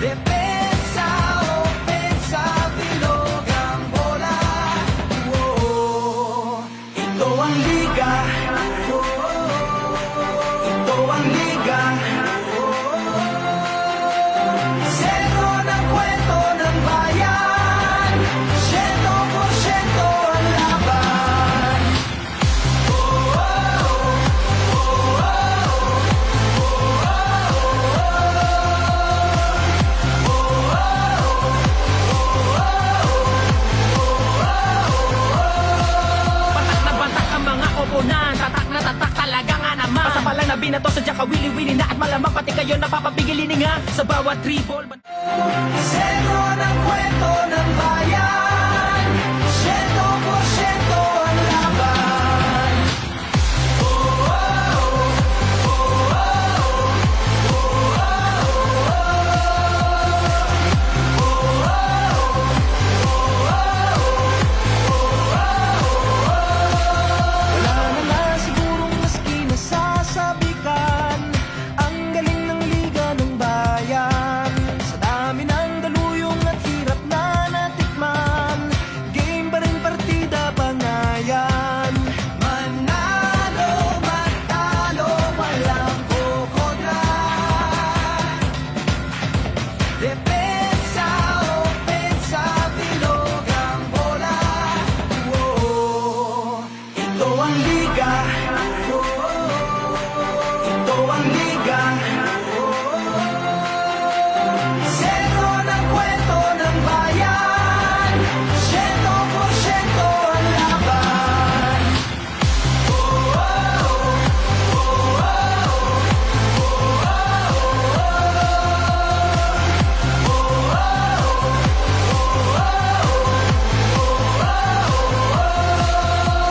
Depensa, opensa, bilog ang bola. Ito ang liga. Ito ang liga. Sentro ng kwento ng bayan. 100% ang laban. Batak na batak ang mga oponan. Tatak na tatak talaga nga naman. Basta pa lang na binato sa dyan kawili-wili na. At malamang pati kayo napapapigilin nga sa bawat dribble. Sentro ng kwento ng bayan. 100% ang laban. Wala na nga sigurong maski nasasabikan. Ang galing ng liga ng bayan. Sa dami ng daluyong at hirap na natikman. Game pa rin partida bangayan. Manalo, matalo, walang kukontra. Depensa, opensa, bilog ang bola. Ito ang liga. Ito ang liga. Sentro ng kwento ng bayan. 100% ang laban.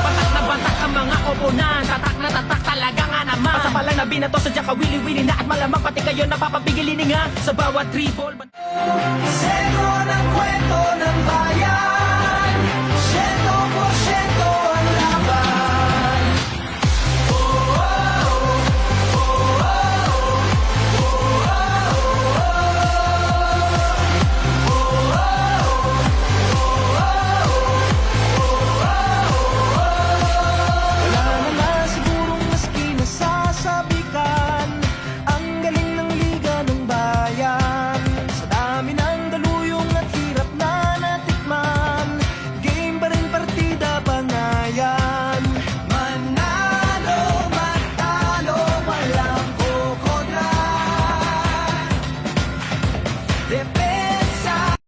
Batak na batak ang mga oponan. Tatak na tatak talaga nga naman. Basta pa lang na binato sa dyan kawili-wili na. At malamang pati kayo napapapigilin nga sa bawat dribble. Sentro ng kwento